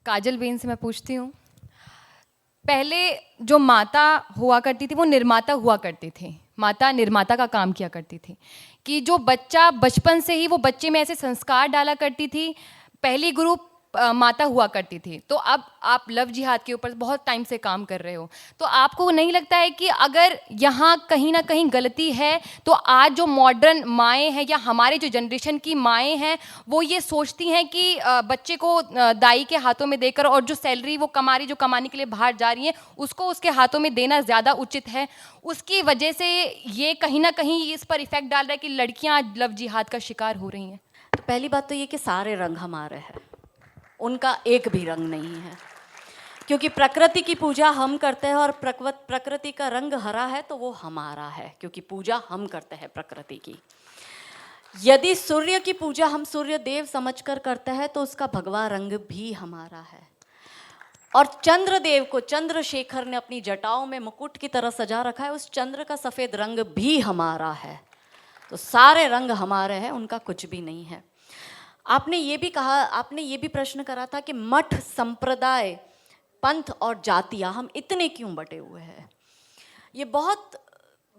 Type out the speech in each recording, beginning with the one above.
काजल Ben से मैं पूछती हूँ, पहले जो माता हुआ करती थी वो निर्माता हुआ करती थी। माता निर्माता का काम किया करती थी कि जो बच्चा बचपन से ही वो बच्चे में ऐसे संस्कार डाला करती थी। पहली गुरु माता हुआ करती थी। तो अब आप लव जिहाद के ऊपर बहुत टाइम से काम कर रहे हो, तो आपको नहीं लगता है कि अगर यहाँ कहीं ना कहीं गलती है तो आज जो मॉडर्न माएँ हैं या हमारे जो जनरेशन की माएँ हैं वो ये सोचती हैं कि बच्चे को दाई के हाथों में देकर और जो सैलरी वो कमा रही, जो कमाने के लिए बाहर जा रही हैं, उसको उसके हाथों में देना ज़्यादा उचित है। उसकी वजह से ये कहीं ना कहीं इस पर इफेक्ट डाल रहा है कि लड़कियाँ लव जिहाद का शिकार हो रही हैं। तो पहली बात तो ये कि सारे रंग हमारे हैं, उनका एक भी रंग नहीं है, क्योंकि प्रकृति की पूजा हम करते हैं और प्रकृति का रंग हरा है तो वो हमारा है, क्योंकि पूजा हम करते हैं प्रकृति की। यदि सूर्य की पूजा हम सूर्य देव समझकर करते हैं तो उसका भगवा रंग भी हमारा है। और चंद्रदेव को चंद्रशेखर ने अपनी जटाओं में मुकुट की तरह सजा रखा है, उस चंद्र का सफ़ेद रंग भी हमारा है। तो सारे रंग हमारे हैं, उनका कुछ भी नहीं है। आपने ये भी कहा, आपने ये भी प्रश्न करा था कि मठ, संप्रदाय, पंथ और जातियाँ हम इतने क्यों बटे हुए हैं। ये बहुत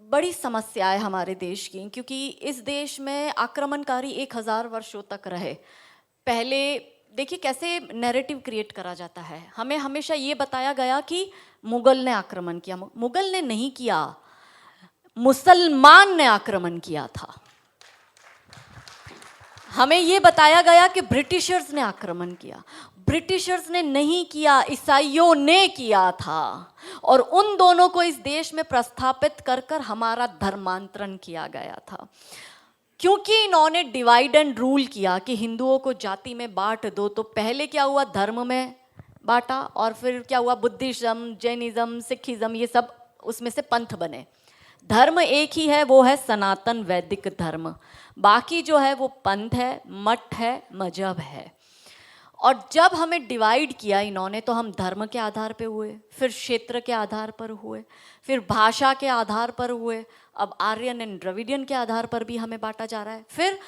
बड़ी समस्या है हमारे देश की, क्योंकि इस देश में आक्रमणकारी 1000 वर्षों तक रहे। पहले देखिए कैसे नैरेटिव क्रिएट करा जाता है। हमें हमेशा ये बताया गया कि मुगल ने आक्रमण किया। मुगल ने नहीं किया, मुसलमान ने आक्रमण किया था। हमें ये बताया गया कि ब्रिटिशर्स ने आक्रमण किया। ब्रिटिशर्स ने नहीं किया, ईसाइयों ने किया था। और उन दोनों को इस देश में प्रस्थापित कर कर हमारा धर्मांतरण किया गया था, क्योंकि इन्होंने डिवाइड एंड रूल किया कि हिंदुओं को जाति में बांट दो। तो पहले क्या हुआ, धर्म में बांटा, और फिर क्या हुआ, बुद्धिज्म, जैनिज्म, सिखिज्म, ये सब उसमें से पंथ बने। धर्म एक ही है, वो है सनातन वैदिक धर्म। बाकी जो है वो पंथ है, मठ है, मजहब है। और जब हमें डिवाइड किया इन्होंने तो हम धर्म के आधार पे हुए, फिर क्षेत्र के आधार पर हुए, फिर भाषा के आधार पर हुए, अब आर्यन एंड द्रविडियन के आधार पर भी हमें बांटा जा रहा है। फिर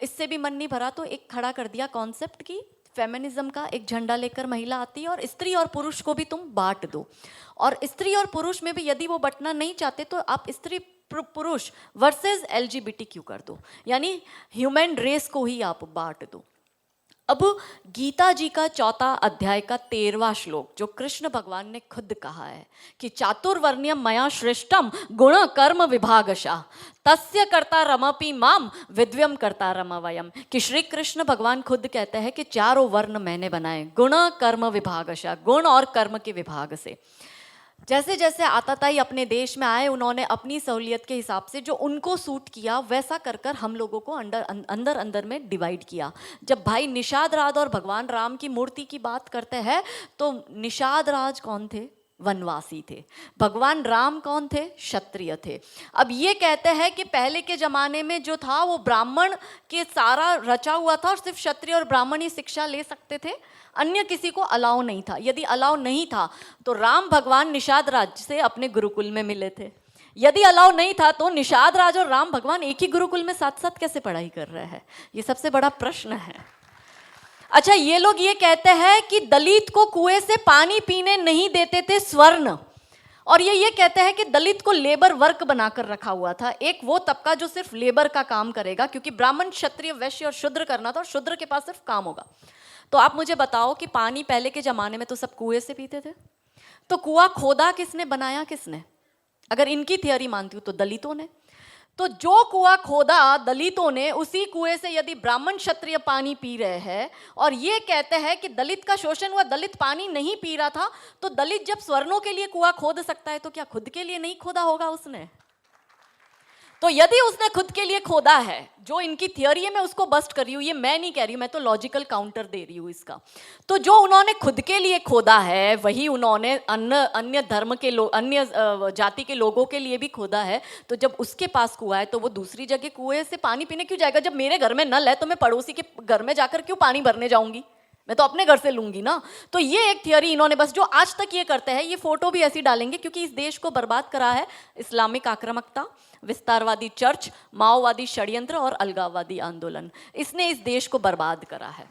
इससे भी मन नहीं भरा तो एक खड़ा कर दिया कॉन्सेप्ट की फेमिनिज्म का, एक झंडा लेकर महिला आती है और स्त्री और पुरुष को भी तुम बांट दो। और स्त्री और पुरुष में भी यदि वो बंटना नहीं चाहते तो आप स्त्री पुरुष वर्सेस LGBTQ कर दो, यानी ह्यूमन रेस को ही आप बांट दो। अब गीता जी का 4 अध्याय का 13वां श्लोक, जो कृष्ण भगवान ने खुद कहा है कि चातुर्वर्ण्यम मया श्रेष्ठम गुण कर्म विभागशः तस्य कर्ता रमपि माम विद्व्यम कर्ता रमवयम, कि श्री कृष्ण भगवान खुद कहते हैं कि 4 वर्ण मैंने बनाए, गुण कर्म विभागशः, गुण और कर्म के विभाग से। जैसे जैसे आताताई अपने देश में आए, उन्होंने अपनी सहूलियत के हिसाब से जो उनको सूट किया वैसा कर कर हम लोगों को अंदर अंदर में डिवाइड किया। जब भाई निषाद राज और भगवान राम की मूर्ति की बात करते हैं तो निषाद राज कौन थे, वनवासी थे। भगवान राम कौन थे, क्षत्रिय थे। अब ये कहते हैं कि पहले के ज़माने में जो था वो ब्राह्मण के सारा रचा हुआ था और सिर्फ क्षत्रिय और ब्राह्मण ही शिक्षा ले सकते थे, अन्य किसी को अलाउ नहीं था। यदि अलाउ नहीं था तो राम भगवान निषाद राज से अपने गुरुकुल में मिले थे। यदि अलाउ नहीं था तो निषाद राज और राम भगवान एक ही गुरुकुल में साथ साथ कैसे पढ़ाई कर रहे हैं, ये सबसे बड़ा प्रश्न है। अच्छा, ये लोग ये कहते हैं कि दलित को कुएं से पानी पीने नहीं देते थे स्वर्ण, और ये कहते हैं कि दलित को लेबर वर्क बनाकर रखा हुआ था, एक वो तबका जो सिर्फ लेबर का काम करेगा, क्योंकि ब्राह्मण, क्षत्रिय, वैश्य और शूद्र करना था और शूद्र के पास सिर्फ काम होगा। तो आप मुझे बताओ कि पानी पहले के जमाने में तो सब कुएं से पीते थे, तो कुआं खोदा किसने, बनाया किसने? अगर इनकी थियरी मानती हूँ तो दलितों ने। तो जो कुआं खोदा दलितों ने, उसी कुएं से यदि ब्राह्मण क्षत्रिय पानी पी रहे हैं और ये कहते हैं कि दलित का शोषण हुआ, दलित पानी नहीं पी रहा था, तो दलित जब स्वर्णों के लिए कुआं खोद सकता है तो क्या खुद के लिए नहीं खोदा होगा उसने? तो यदि उसने खुद के लिए खोदा है, जो इनकी थियरी है मैं उसको बस्ट कर रही हूँ, ये मैं नहीं कह रही हूँ, मैं तो लॉजिकल काउंटर दे रही हूँ इसका। तो जो उन्होंने खुद के लिए खोदा है वही उन्होंने अन्य धर्म के लोग, अन्य जाति के लोगों के लिए भी खोदा है। तो जब उसके पास कुआं है तो वो दूसरी जगह कुएं से पानी पीने क्यों जाएगा? जब मेरे घर में नल है तो मैं पड़ोसी के घर में जाकर क्यों पानी भरने जाऊंगी? मैं तो अपने घर से लूंगी ना। तो ये एक थियरी इन्होंने, बस जो आज तक ये करते हैं, ये फोटो भी ऐसी डालेंगे क्योंकि इस देश को बर्बाद करा है इस्लामिक आक्रामकता, विस्तारवादी चर्च, माओवादी षड्यंत्र और अलगाववादी आंदोलन। इसने इस देश को बर्बाद करा है।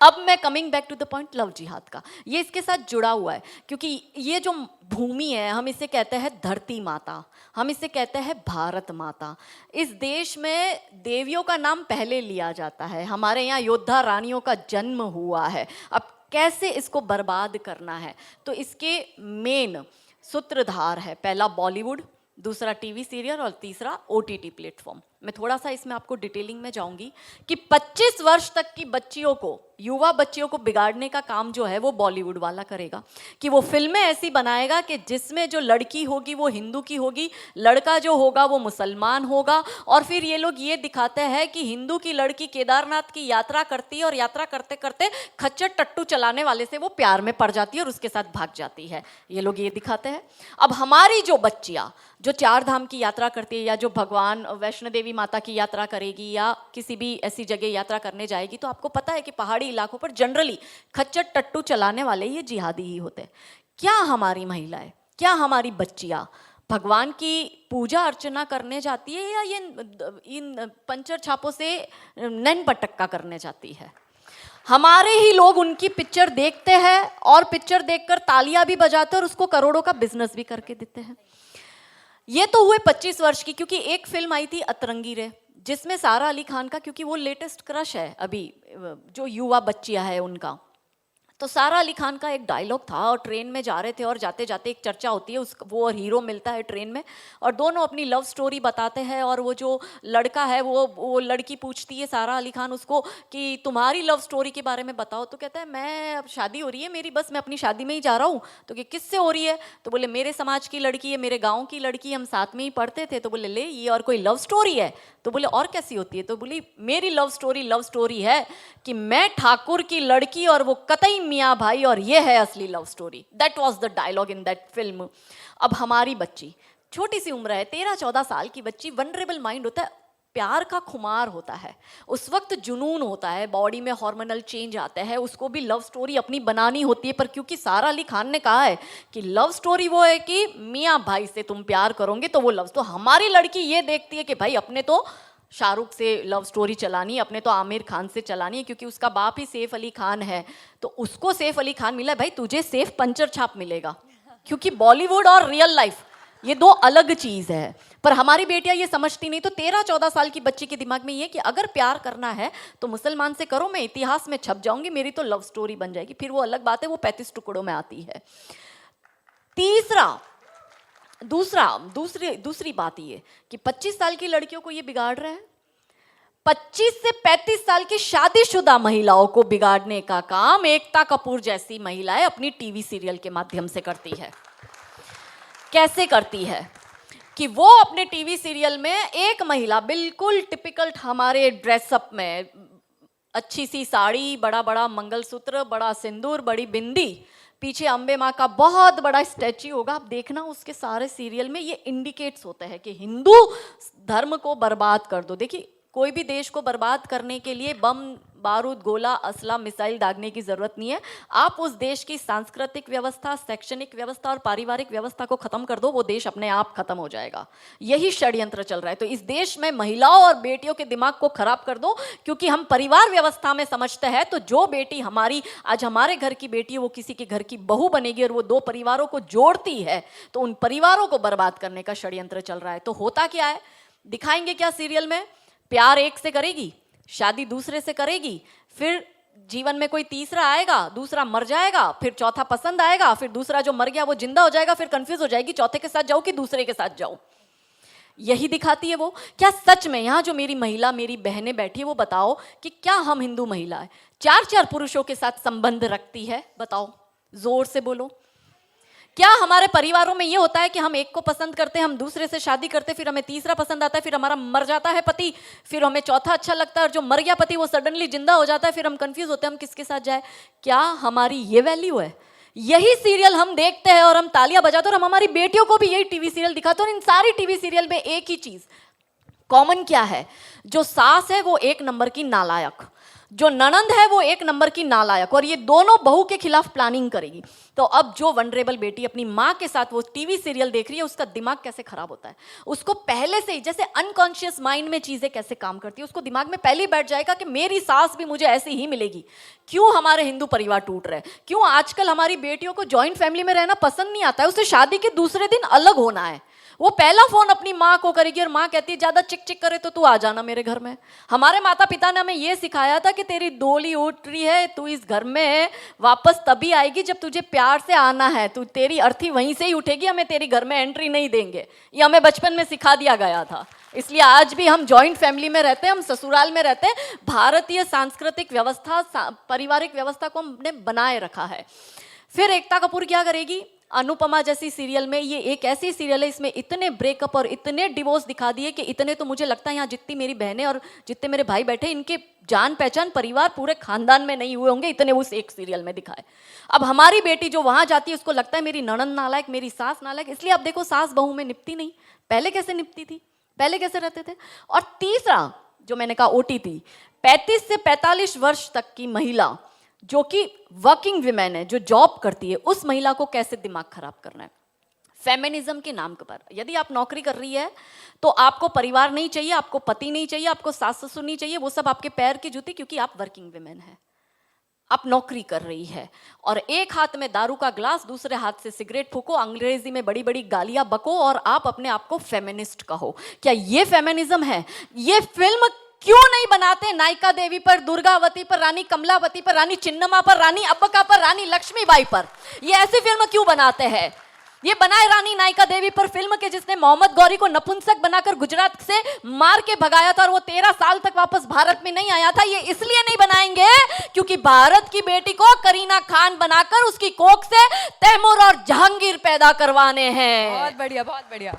अब मैं coming back to the point love जिहाद का, ये इसके साथ जुड़ा हुआ है क्योंकि ये जो भूमि है हम इसे कहते हैं धरती माता, हम इसे कहते हैं भारत माता। इस देश में देवियों का नाम पहले लिया जाता है, हमारे यहाँ योद्धा रानियों का जन्म हुआ है। अब कैसे इसको बर्बाद करना है, तो इसके मेन सूत्रधार है, पहला बॉलीवुड, दूसरा टीवी सीरियल और तीसरा ओटीटी प्लेटफॉर्म। मैं थोड़ा सा इसमें आपको डिटेलिंग में जाऊंगी कि 25 वर्ष तक की बच्चियों को, युवा बच्चियों को बिगाड़ने का काम जो है वो बॉलीवुड वाला करेगा कि वो फिल्में ऐसी बनाएगा कि जिसमें जो लड़की होगी वो हिंदू की होगी, लड़का जो होगा वो मुसलमान होगा, और फिर ये लोग ये दिखाते हैं कि हिंदू की लड़की केदारनाथ की यात्रा करती है और यात्रा करते करते खच्चर टट्टू चलाने वाले से वो प्यार में पड़ जाती है और उसके साथ भाग जाती है, ये लोग ये दिखाते हैं। अब हमारी जो बच्चियाँ जो 4 धाम की यात्रा करती है या जो भगवान वैष्णो देवी माता की यात्रा करेगी या किसी भी ऐसी जगह यात्रा करने जाएगी, तो आपको पता है कि पहाड़ी इलाकों पर जनरली खच्चर टट्टू चलाने वाले ये जिहादी ही होते हैं। क्या हमारी महिलाएं, क्या हमारी बच्चियां भगवान की पूजा अर्चना करने जाती है या ये इन पंचर छापों से नैन पटक्का करने जाती है? हमारे ही लोग उनकी पिक्चर देखते हैं और पिक्चर देखकर तालियां भी बजाते हैं और उसको करोड़ों का बिजनेस भी करके देते हैं। ये तो हुए 25 वर्ष की, क्योंकि एक फिल्म आई थी अतरंगी रे, जिसमें सारा अली खान का, क्योंकि वो लेटेस्ट क्रश है अभी जो युवा बच्चियां है उनका, तो सारा अली खान का एक डायलॉग था और ट्रेन में जा रहे थे और जाते जाते एक चर्चा होती है, वो और हीरो मिलता है ट्रेन में और दोनों अपनी लव स्टोरी बताते हैं और वो जो लड़का है वो लड़की पूछती है सारा अली खान उसको कि तुम्हारी लव स्टोरी के बारे में बताओ, तो कहता है मैं अब शादी हो रही है मेरी, बस मैं अपनी शादी में ही जा रहा हूँ। तो कि किससे हो रही है? तो बोले मेरे समाज की लड़की है, मेरे गाँव की लड़की, हम साथ में ही पढ़ते थे। तो बोले ले ये और कोई लव स्टोरी है? तो बोले और कैसी होती है? तो बोली मेरी लव स्टोरी है कि मैं ठाकुर की लड़की और वो कतई मियाँ भाई, और ये है असली love story. That was the dialogue in that film. अब हमारी बच्ची छोटी सी उम्र है, 13-14 साल की बच्ची, वनरेबल माइंड होता है, प्यार का खुमार होता है, उस वक्त जुनून होता है, बॉडी में हार्मोनल चेंज आता है, उसको भी लव स्टोरी अपनी बनानी होती है। पर क्योंकि सारा अली खान ने कहा है कि लव स्टोरी वो है कि मियाँ भाई से तुम प्यार करोगे तो वो लव, तो हमारी लड़की ये देखती है कि भाई अपने तो शाहरुख से लव स्टोरी चलानी है, अपने तो आमिर खान से चलानी है, क्योंकि उसका बाप ही सैफ अली खान है, तो उसको सैफ अली खान मिला है, भाई तुझे सैफ पंचर छाप मिलेगा, क्योंकि बॉलीवुड और रियल लाइफ ये दो अलग चीज है। पर हमारी बेटियां ये समझती नहीं। तो 13-14 साल की बच्ची के दिमाग में ये कि अगर प्यार करना है तो मुसलमान से करो, मैं इतिहास में छप जाऊंगी, मेरी तो लव स्टोरी बन जाएगी। फिर वो अलग बात है, वो 35 टुकड़ों में आती है। दूसरी बात ये कि 25 साल की लड़कियों को ये बिगाड़ रहे हैं। 25 से 35 साल की शादीशुदा महिलाओं को बिगाड़ने का काम एकता कपूर जैसी महिलाएं अपनी टीवी सीरियल के माध्यम से करती है। कैसे करती है कि वो अपने टीवी सीरियल में एक महिला बिल्कुल टिपिकल हमारे ड्रेसअप में, अच्छी सी साड़ी, बड़ा बड़ा मंगलसूत्र, बड़ा सिंदूर, बड़ी बिंदी, पीछे अम्बे माँ का बहुत बड़ा स्टैच्यू होगा। आप देखना उसके सारे सीरियल में ये इंडिकेट्स होते हैं कि हिंदू धर्म को बर्बाद कर दो। देखिए कोई भी देश को बर्बाद करने के लिए बम, बारूद, गोला, असला, मिसाइल दागने की जरूरत नहीं है। आप उस देश की सांस्कृतिक व्यवस्था, शैक्षणिक व्यवस्था और पारिवारिक व्यवस्था को खत्म कर दो, वो देश अपने आप खत्म हो जाएगा। यही षड्यंत्र चल रहा है। तो इस देश में महिलाओं और बेटियों के दिमाग को खराब कर दो, क्योंकि हम परिवार व्यवस्था में समझते हैं तो जो बेटी हमारी आज हमारे घर की बेटी है वो किसी के घर की बहू बनेगी और वो 2 परिवारों को जोड़ती है, तो उन परिवारों को बर्बाद करने का षड्यंत्र चल रहा है। तो होता क्या है, दिखाएंगे क्या सीरियल में? प्यार एक से करेगी, शादी दूसरे से करेगी, फिर जीवन में कोई तीसरा आएगा, दूसरा मर जाएगा, फिर चौथा पसंद आएगा, फिर दूसरा जो मर गया वो जिंदा हो जाएगा, फिर कंफ्यूज हो जाएगी चौथे के साथ जाऊं कि दूसरे के साथ जाऊं। यही दिखाती है वो। क्या सच में यहाँ जो मेरी महिला, मेरी बहनें बैठी है, वो बताओ कि क्या हम हिंदू महिला 4-4 पुरुषों के साथ संबंध रखती है? बताओ, जोर से बोलो। क्या हमारे परिवारों में ये होता है कि हम एक को पसंद करते हैं, हम दूसरे से शादी करते, फिर हमें तीसरा पसंद आता है, फिर हमारा मर जाता है पति, फिर हमें चौथा अच्छा लगता है, और जो मर गया पति वो सडनली जिंदा हो जाता है, फिर हम कंफ्यूज होते हैं हम किसके साथ जाए? क्या हमारी ये वैल्यू है? यही सीरियल हम देखते हैं और हम तालियां बजाते हैं, और हम हमारी बेटियों को भी यही टीवी सीरियल दिखाते हैं। और इन सारी टीवी सीरियल में एक ही चीज कॉमन क्या है, जो सास है वो 1 नंबर की नालायक, जो ननंद है वो एक नंबर की नालायक, और ये दोनों बहू के खिलाफ प्लानिंग करेगी। तो अब जो वनरेबल बेटी अपनी माँ के साथ वो टीवी सीरियल देख रही है, उसका दिमाग कैसे खराब होता है, उसको पहले से ही जैसे अनकॉन्शियस माइंड में चीजें कैसे काम करती है, उसको दिमाग में पहले ही बैठ जाएगा कि मेरी सास भी मुझे ऐसी ही मिलेगी। क्यों हमारे हिंदू परिवार टूट रहे हैं, क्यों आजकल हमारी बेटियों को जॉइंट फैमिली में रहना पसंद नहीं आता है, उसे शादी के दूसरे दिन अलग होना है। वो पहला फोन अपनी माँ को करेगी और माँ कहती है ज्यादा चिक चिक करे तो तू आ जाना मेरे घर में। हमारे माता पिता ने हमें ये सिखाया था कि तेरी डोली उठ रही है, तू इस घर में वापस तभी आएगी जब तुझे प्यार से आना है, तू तेरी अर्थी वहीं से ही उठेगी, हमें तेरी घर में एंट्री नहीं देंगे। ये हमें बचपन में सिखा दिया गया था। इसलिए आज भी हम जॉइंट फैमिली में रहते हैं, हम ससुराल में रहते हैं। भारतीय सांस्कृतिक व्यवस्था, पारिवारिक व्यवस्था को हमने बनाए रखा है। फिर एकता कपूर क्या करेगी, अनुपमा जैसी सीरियल में, ये एक ऐसी सीरियल है इसमें इतने ब्रेकअप और इतने डिवोर्स दिखा दिए कि इतने तो मुझे लगता है यहाँ जितनी मेरी बहनें और जितने मेरे भाई बैठे, इनके जान पहचान परिवार पूरे खानदान में नहीं हुए होंगे, इतने उस एक सीरियल में दिखाए। अब हमारी बेटी जो वहां जाती है उसको लगता है मेरी ननंद नालायक, मेरी सास नालायक। इसलिए आप देखो सास बहू में निपटी नहीं, पहले कैसे निपटी थी, पहले कैसे रहते थे। और तीसरा जो मैंने कहा ओटीटी, 35 से 45 वर्ष तक की महिला जो कि वर्किंग विमेन है, जो जॉब करती है, उस महिला को कैसे दिमाग खराब करना है फेमिनिज्म के नाम पर। यदि आप नौकरी कर रही है तो आपको परिवार नहीं चाहिए, आपको पति नहीं चाहिए, आपको सास ससुर नहीं चाहिए, वो सब आपके पैर की जूती, क्योंकि आप वर्किंग विमेन है, आप नौकरी कर रही है। और एक हाथ में दारू का ग्लास, दूसरे हाथ से सिगरेट फूको, अंग्रेजी में बड़ी बड़ी गालियां बको और आप अपने आप को फेमिनिस्ट कहो। क्या ये फेमिनिज्म है? ये फिल्म क्यों नहीं बनाते नायिका देवी पर, दुर्गावती पर, रानी कमलावती पर, रानी चिन्नमा पर, रानी अब्बका पर, रानी लक्ष्मीबाई पर? ये ऐसी फिल्म क्यों बनाते हैं? ये बनाए रानी नायिका देवी पर फिल्म के जिसने मोहम्मद गौरी को नपुंसक बनाकर गुजरात से मार के भगाया था और वो 13 साल तक वापस भारत में नहीं आया था। ये इसलिए नहीं बनाएंगे क्योंकि भारत की बेटी को करीना खान बनाकर उसकी कोख से तैमूर और जहांगीर पैदा करवाने हैं। बहुत बढ़िया, बहुत बढ़िया।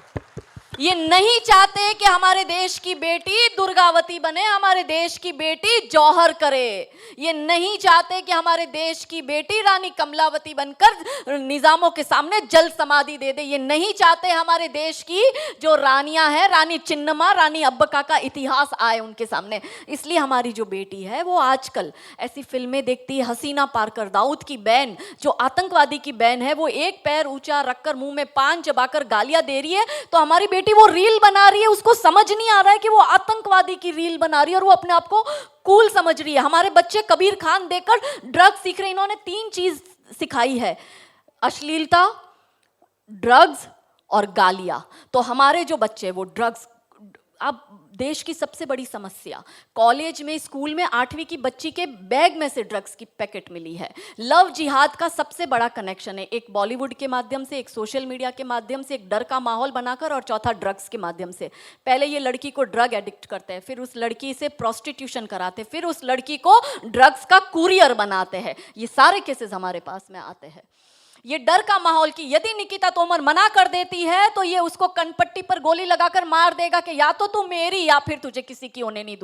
ये नहीं चाहते कि हमारे देश की बेटी दुर्गावती बने, हमारे देश की बेटी जौहर करे। ये नहीं चाहते कि हमारे देश की बेटी रानी कमलावती बनकर निजामों के सामने जल समाधि दे दे। ये नहीं चाहते हमारे देश की जो रानियां हैं, रानी चिन्नमा, रानी अब्बका का इतिहास आए उनके सामने। इसलिए हमारी जो बेटी है वो आजकल ऐसी फिल्में देखती है। हसीना पारकर, दाऊद की बहन, जो आतंकवादी की बहन है, वो एक पैर ऊंचा रखकर मुंह में पान चबाकर गालियां दे रही है, तो हमारी बेटी वो रील बना रही है, उसको समझ नहीं आ रहा है कि वो आतंकवादी की रील बना रही है और वो अपने आप को कूल समझ रही है। हमारे बच्चे कबीर खान देखकर ड्रग्स सीख रहे हैं। इन्होंने 3 चीज सिखाई है, अश्लीलता, ड्रग्स और गालियां। तो हमारे जो बच्चे वो ड्रग्स, अब देश की सबसे बड़ी समस्या, कॉलेज में, स्कूल में 8वीं की बच्ची के बैग में से ड्रग्स की पैकेट मिली है। लव जिहाद का सबसे बड़ा कनेक्शन है, एक बॉलीवुड के माध्यम से, एक सोशल मीडिया के माध्यम से, एक डर का माहौल बनाकर, और चौथा ड्रग्स के माध्यम से। पहले ये लड़की को ड्रग एडिक्ट करते हैं, फिर उस लड़की से प्रोस्टिट्यूशन कराते हैं, फिर उस लड़की को ड्रग्स का कुरियर बनाते हैं। ये सारे केसेस हमारे पास में आते हैं। ये डर का माहौल कि यदि निकिता तोमर मना कर देती है तो ये उसको कनपट्टी पर गोली लगाकर मार देगा कि या तो तू मेरी या फिर तुझे किसी की होने नहीं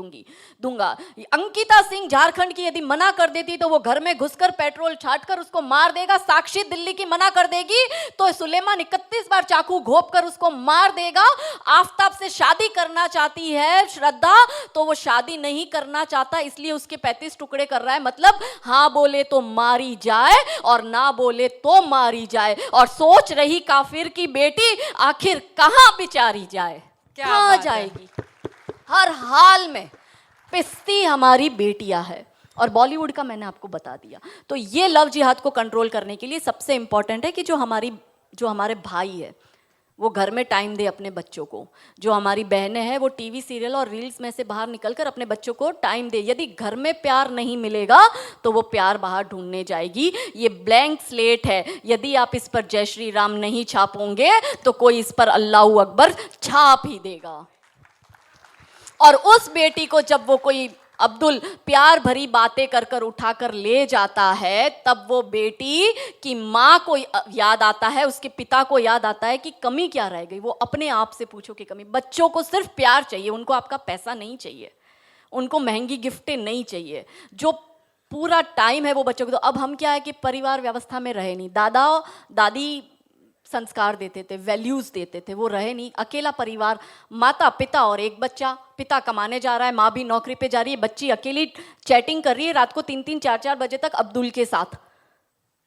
दूंगा। अंकिता सिंह झारखंड की यदि मना कर देती तो वो घर में घुसकर पेट्रोल छाटकर उसको मार देगा। साक्षी दिल्ली की मना कर देगी तो सुलेमान 31 बार चाकू घोंपकर उसको मार देगा। आफताब से शादी करना चाहती है श्रद्धा, तो वो शादी नहीं करना चाहता, इसलिए उसके 35 टुकड़े कर रहा है। मतलब हाँ बोले तो मारी जाए और ना बोले तो मारी जाए। और सोच रही काफिर की बेटी आखिर कहां बिचारी जाए, कहां जाएगी? हर हाल में पिसती हमारी बेटियां है। और बॉलीवुड का मैंने आपको बता दिया। तो ये लव जिहाद को कंट्रोल करने के लिए सबसे इंपॉर्टेंट है कि जो हमारे भाई है वो घर में टाइम दे अपने बच्चों को। जो हमारी बहनें हैं वो टीवी सीरियल और रील्स में से बाहर निकलकर अपने बच्चों को टाइम दे। यदि घर में प्यार नहीं मिलेगा तो वो प्यार बाहर ढूंढने जाएगी। ये ब्लैंक स्लेट है, यदि आप इस पर जय श्री राम नहीं छापोगे तो कोई इस पर अल्लाहू अकबर छाप ही देगा। और उस बेटी को जब वो कोई अब्दुल प्यार भरी बातें कर कर उठाकर ले जाता है, तब वो बेटी की माँ को याद आता है, उसके पिता को याद आता है कि कमी क्या रह गई। वो अपने आप से पूछो कि कमी। बच्चों को सिर्फ प्यार चाहिए, उनको आपका पैसा नहीं चाहिए, उनको महंगी गिफ्टें नहीं चाहिए। जो पूरा टाइम है वो बच्चों को। तो अब हम क्या है कि परिवार व्यवस्था में रहे नहीं, दादा दादी संस्कार देते थे, वैल्यूज देते थे, वो रहे नहीं। अकेला परिवार, माता पिता और एक बच्चा, पिता कमाने जा रहा है, माँ भी नौकरी पे जा रही है, बच्ची अकेली चैटिंग कर रही है रात को 3-3 4-4 बजे तक अब्दुल के साथ।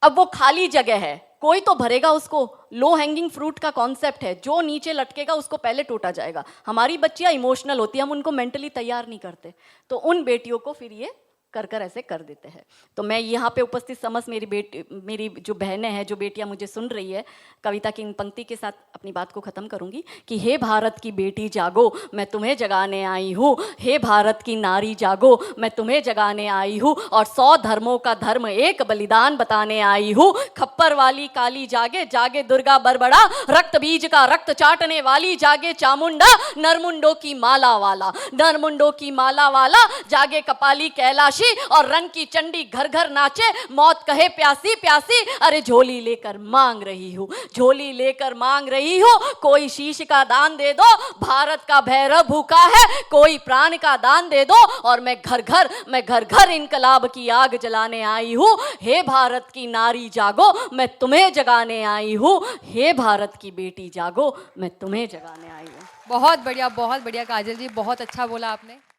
अब वो खाली जगह है, कोई तो भरेगा उसको। लो हैंगिंग फ्रूट का कॉन्सेप्ट है, जो नीचे लटकेगा उसको पहले टूटा जाएगा। हमारी बच्चियां इमोशनल होती है, हम उनको मेंटली तैयार नहीं करते, तो उन बेटियों को फिर ये कर ऐसे कर देते हैं। तो मैं यहाँ पे उपस्थित समस्त मेरी जो बहनें हैं, जो बेटियां मुझे सुन रही है, कविता की इन पंक्ति के साथ अपनी बात को ख़त्म करूँगी कि हे भारत की बेटी जागो, मैं तुम्हें जगाने आई हूँ। हे भारत की नारी जागो, मैं तुम्हें जगाने आई हूँ। और 100 धर्मों का धर्म एक बलिदान बताने आई हूँ। खप्पर वाली काली जागे, जागे दुर्गा बरबड़ा, रक्त बीज का रक्त चाटने वाली जागे चामुंडा, नरमुंडों की माला वाला, नरमुंडों की माला वाला जागे कपाली कैलाश, और रन की चंडी घर घर नाचे, मौत कहे प्यासी प्यासी, अरे झोली लेकर मांग रही हूँ, झोली लेकर मांग रही हूँ। कोई शीश का दान दे दो, भारत का भैरव भूखा है, कोई प्राण का दान दे दो, और मैं घर घर इनकलाब की आग जलाने आई हूँ। हे भारत की नारी जागो, मैं तुम्हें जगाने आई हूँ। हे भारत की बेटी जागो, मैं तुम्हें जगाने आई हूँ। बहुत बढ़िया काजल जी, बहुत अच्छा बोला आपने।